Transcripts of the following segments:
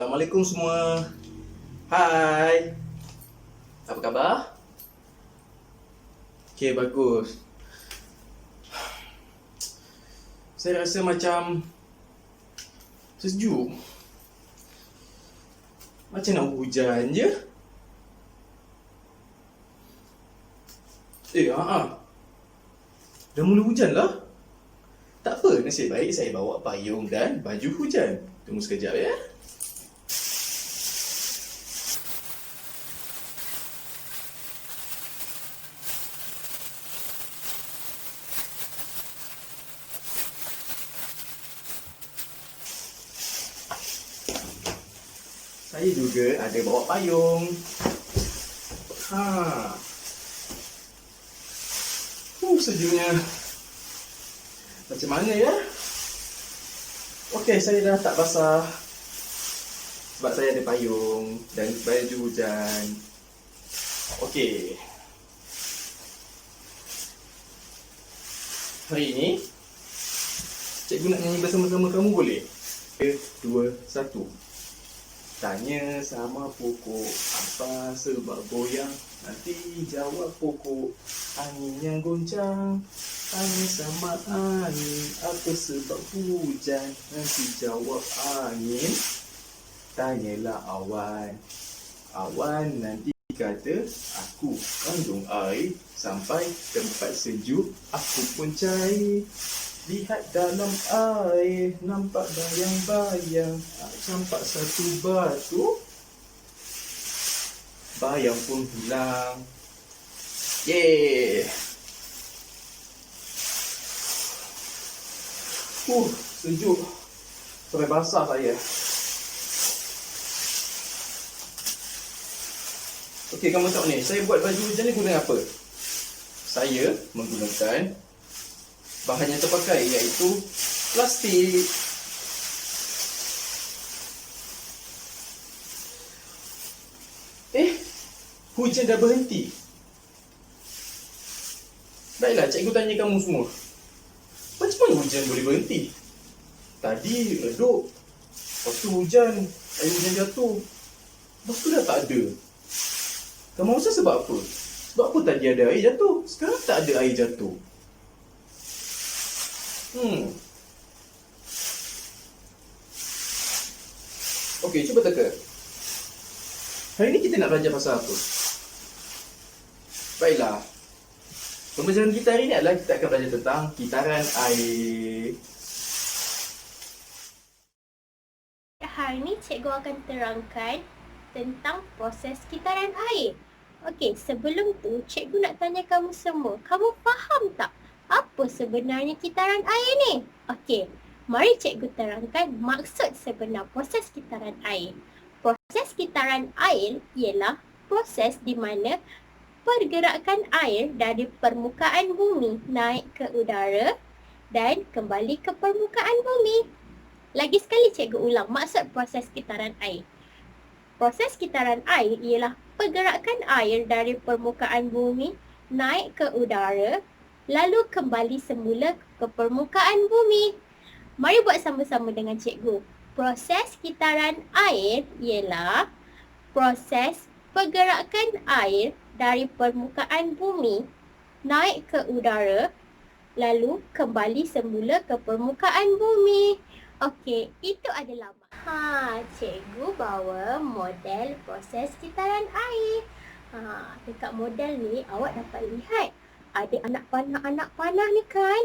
Assalamualaikum semua. Hai. Apa khabar? Okey, bagus. Saya rasa macam sejuk. Macam nak hujan je. Dah mula hujan lah. Tak apa, nasib baik saya bawa payung dan baju hujan. Tunggu sekejap ya. Saya juga ada bawa payung. Sejuknya. Macam mana ya? Okey, saya dah tak basah. Sebab saya ada payung dan baju hujan. Okey. Hari ini cikgu nak nyanyi bersama-sama kamu boleh? 3, 2, 1. Tanya sama pokok, apa sebab goyang? Nanti jawab pokok, angin yang goncang. Tanya sama angin, apa sebab hujan? Nanti jawab angin. Tanyalah awan, awan nanti kata, aku kandung air. Sampai tempat sejuk, aku pun cair. Lihat dalam air, nampak bayang-bayang. Campak satu batu, bayang pun hilang. Yeay. Sejuk. Sampai basah saya. Okey, kamu tengok ni. Saya buat baju hujan ni guna apa? Saya menggunakan bahan yang terpakai iaitu plastik. Hujan dah berhenti. Baiklah, cikgu tanya kamu semua. Macam mana hujan boleh berhenti? Tadi redup. Lepas tu hujan, air hujan jatuh. Lepas tu dah tak ada. Kamu rasa sebab apa? Sebab apa tadi ada air jatuh, sekarang tak ada air jatuh? Okey, cuba teka. Hari ni kita nak belajar pasal apa? Baiklah. Pembelajaran kita hari ni adalah kita akan belajar tentang kitaran air. Hari ni cikgu akan terangkan tentang proses kitaran air. Okey, sebelum tu cikgu nak tanya kamu semua, kamu faham tak apa sebenarnya kitaran air ni? Okey, mari cikgu terangkan maksud sebenar proses kitaran air. Proses kitaran air ialah proses di mana pergerakan air dari permukaan bumi naik ke udara dan kembali ke permukaan bumi. Lagi sekali cikgu ulang maksud proses kitaran air. Proses kitaran air ialah pergerakan air dari permukaan bumi naik ke udara lalu kembali semula ke permukaan bumi. Mari buat sama-sama dengan cikgu. Proses kitaran air ialah proses pergerakan air dari permukaan bumi naik ke udara lalu kembali semula ke permukaan bumi. Okey, itu adalah cikgu bawa model proses kitaran air. Dekat model ni awak dapat lihat ada anak panah ni kan?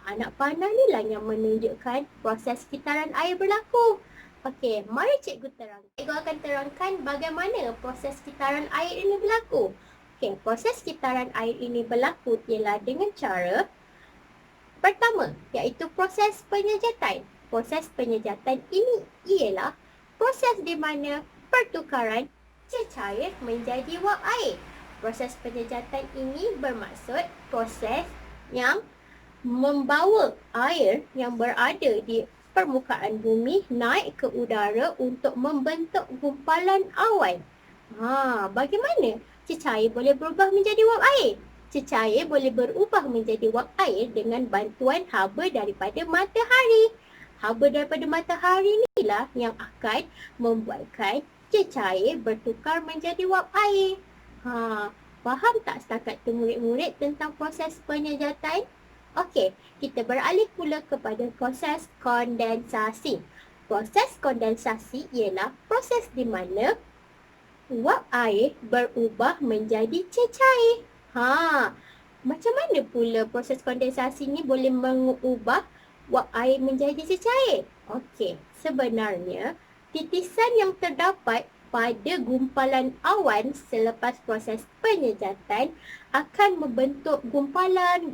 Anak panah ni lah yang menunjukkan proses kitaran air berlaku. Okey, mari cikgu terangkan. Cikgu akan terangkan bagaimana proses kitaran air ini berlaku. Okey, proses kitaran air ini berlaku ialah dengan cara pertama, iaitu proses penyejatan. Proses penyejatan ini ialah proses di mana pertukaran cecair menjadi wap air. Proses penyejatan ini bermaksud proses yang membawa air yang berada di permukaan bumi naik ke udara untuk membentuk gumpalan awan. Bagaimana cecair boleh berubah menjadi wap air? Cecair boleh berubah menjadi wap air dengan bantuan haba daripada matahari. Haba daripada matahari ni lah yang akan membuatkan cecair bertukar menjadi wap air. Faham tak setakat tu murid-murid tentang proses penyejatan? Okey, kita beralih pula kepada proses kondensasi. Proses kondensasi ialah proses di mana wap air berubah menjadi cecair. Macam mana pula proses kondensasi ni boleh mengubah wap air menjadi cecair? Okey, sebenarnya titisan yang terdapat pada gumpalan awan selepas proses penyejatan akan membentuk gumpalan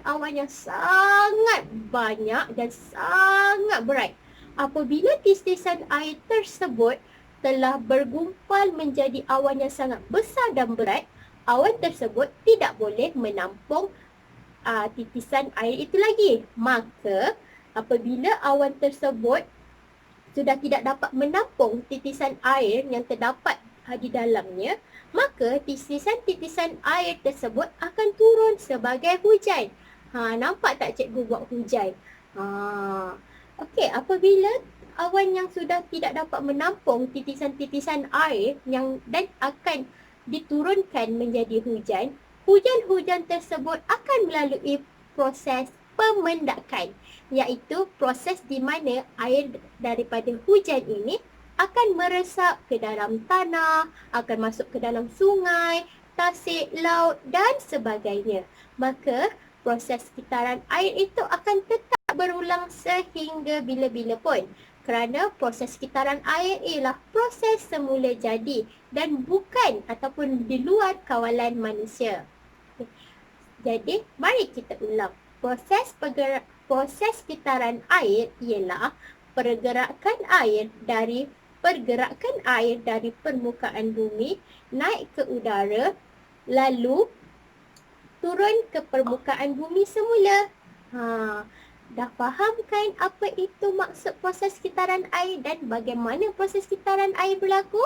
awan yang sangat banyak dan sangat berat. Apabila titisan air tersebut telah bergumpal menjadi awan yang sangat besar dan berat, awan tersebut tidak boleh menampung titisan air itu lagi. Maka apabila awan tersebut sudah tidak dapat menampung titisan air yang terdapat di dalamnya, maka titisan-titisan air tersebut akan turun sebagai hujan. Nampak tak cikgu buat hujan? Okey, apabila awan yang sudah tidak dapat menampung titisan-titisan air dan akan diturunkan menjadi hujan, hujan-hujan tersebut akan melalui proses pemendakan, iaitu proses di mana air daripada hujan ini akan meresap ke dalam tanah, akan masuk ke dalam sungai, tasik, laut dan sebagainya. Maka proses kitaran air itu akan tetap berulang sehingga bila-bila pun. Kerana proses kitaran air ialah proses semula jadi dan bukan ataupun di luar kawalan manusia. Jadi, mari kita ulang. Proses kitaran air ialah pergerakan air dari permukaan bumi naik ke udara lalu turun ke permukaan bumi semula. Dah faham kan apa itu maksud proses kitaran air dan bagaimana proses kitaran air berlaku?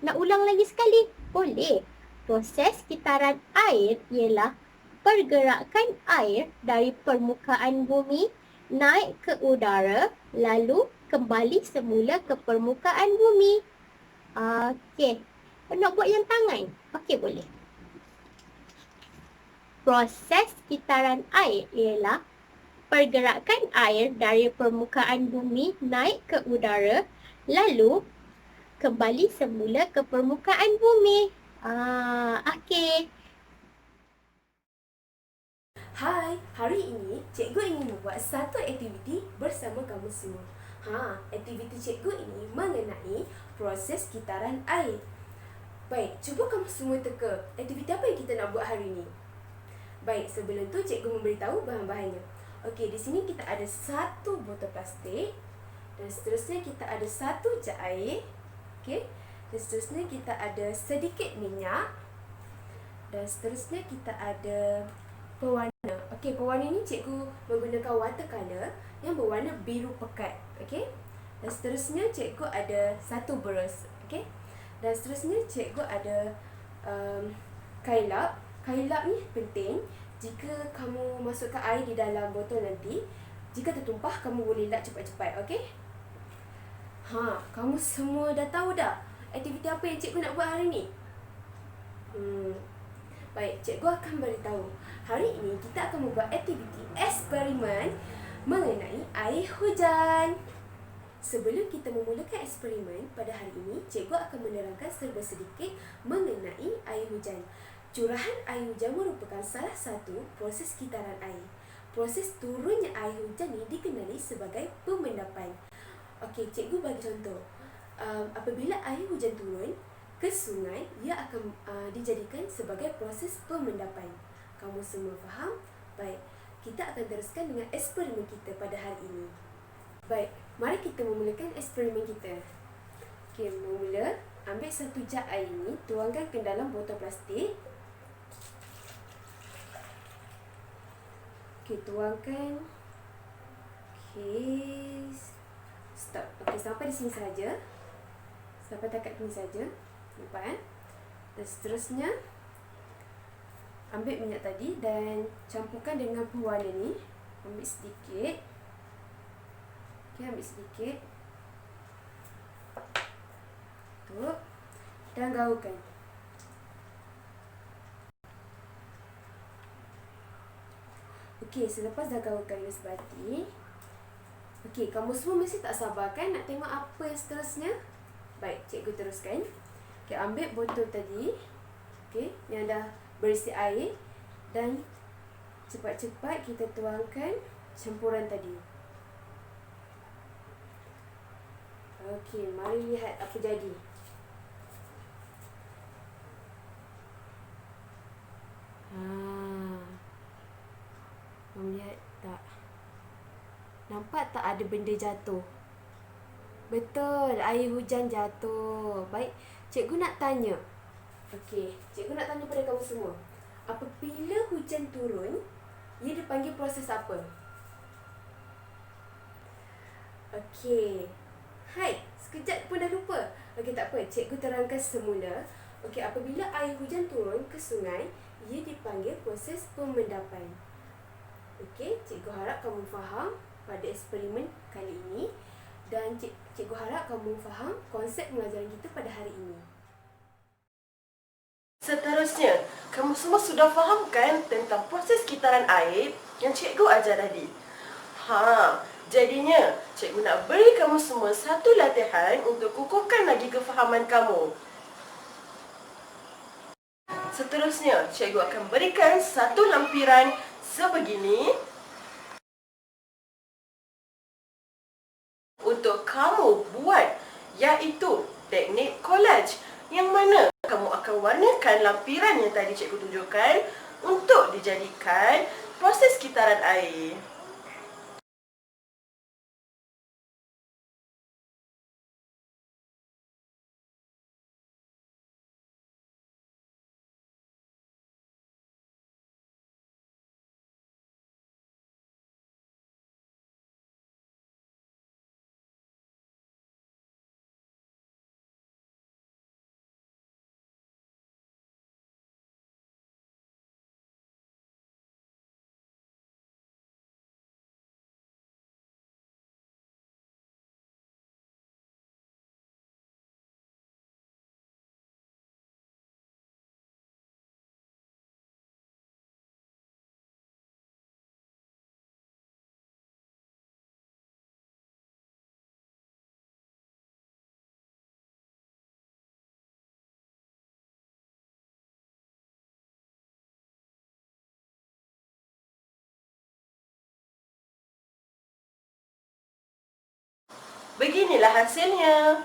Nak ulang lagi sekali? Boleh. Proses kitaran air ialah pergerakan air dari permukaan bumi naik ke udara lalu kembali semula ke permukaan bumi. Okey. Nak buat yang tangan? Okey, boleh. Proses kitaran air ialah pergerakan air dari permukaan bumi naik ke udara lalu kembali semula ke permukaan bumi. Okey. Hai, hari ini cikgu ingin membuat satu aktiviti bersama kamu semua. Aktiviti cikgu ini mengenai proses kitaran air. Baik, cuba kamu semua teka aktiviti apa yang kita nak buat hari ini. Baik, sebelum tu cikgu memberitahu bahan-bahannya. Okey, di sini kita ada satu botol plastik dan seterusnya kita ada satu jug air. Okey, dan seterusnya kita ada sedikit minyak dan seterusnya kita ada pewarna. Okey, pewarna ni cikgu menggunakan watercolor yang berwarna biru pekat. Okey, dan seterusnya cikgu ada satu brush. Okey, dan seterusnya cikgu ada kain lap. Kain lap ni penting. Jika kamu masukkan air di dalam botol nanti, jika tertumpah, kamu boleh lap cepat-cepat. Okey? Kamu semua dah tahu dah aktiviti apa yang cikgu nak buat hari ni? Baik, cikgu akan beritahu. Hari ini kita akan membuat aktiviti eksperimen mengenai air hujan. Sebelum kita memulakan eksperimen pada hari ini, cikgu akan menerangkan serba sedikit mengenai air hujan. Curahan air hujan merupakan salah satu proses kitaran air. Proses turunnya air hujan ini dikenali sebagai pemendapan. Okey, cikgu bagi contoh. Apabila air hujan turun ke sungai, ia akan dijadikan sebagai proses pemendapan. Kamu semua faham? Baik, kita akan teruskan dengan eksperimen kita pada hari ini. Baik, mari kita memulakan eksperimen kita. Okey, mula ambil satu jug air ini, tuangkan ke dalam botol plastik. Okey, tuangkan. Okey, stop. Okey, sampai di sini saja. Sampai takat ini saja. Nampak kan? Dan seterusnya, ambil minyak tadi dan campurkan dengan pewarna ni. Ambil sedikit. Okey, ambil sedikit. Tutup. Dan gaulkan. Okey, selepas dah gaulkan dengan sebati. Okey, kamu semua mesti tak sabar kan nak tengok apa yang seterusnya? Baik, cikgu teruskan. Okey, ambil botol tadi. Okey, yang dah berisi air. Dan cepat-cepat kita tuangkan campuran tadi. Okey, mari lihat apa jadi. Kamu lihat tak? Nampak tak ada benda jatuh? Betul, air hujan jatuh. Baik, cikgu nak tanya. Okey, cikgu nak tanya pada kamu semua. Apabila hujan turun, ia dipanggil proses apa? Okey. Hai, sekejap pun dah lupa. Okey, tak apa. Cikgu terangkan semula. Okey, apabila air hujan turun ke sungai, ia dipanggil proses pemendapan. Okey, cikgu harap kamu faham pada eksperimen kali ini dan cikgu harap kamu faham konsep pengajaran kita pada hari ini. Seterusnya, kamu semua sudah faham kan tentang proses kitaran air yang cikgu ajar tadi? Jadinya cikgu nak beri kamu semua satu latihan untuk kukuhkan lagi kefahaman kamu. Seterusnya, cikgu akan berikan satu lampiran sebegini untuk kamu buat, iaitu teknik collage, yang mana kamu akan warnakan lampiran yang tadi cikgu tunjukkan untuk dijadikan proses kitaran air. Beginilah hasilnya.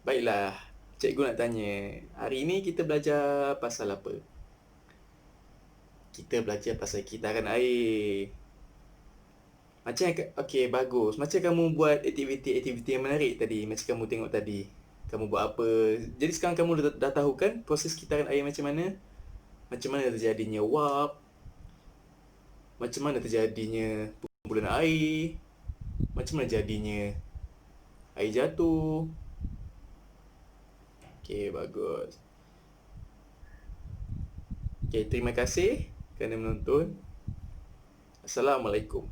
Baiklah, cikgu nak tanya, hari ini kita belajar pasal apa? Kita belajar pasal kitaran air. Okey, bagus. Macam kamu buat aktiviti-aktiviti yang menarik tadi, macam kamu tengok tadi. Kamu buat apa? Jadi sekarang kamu dah tahu kan proses kitaran air macam mana? Macam mana terjadinya wap? Macam mana terjadinya pengumpulan air? Macam mana jadinya air jatuh? Okey, bagus. Okey, terima kasih kerana menonton. Assalamualaikum.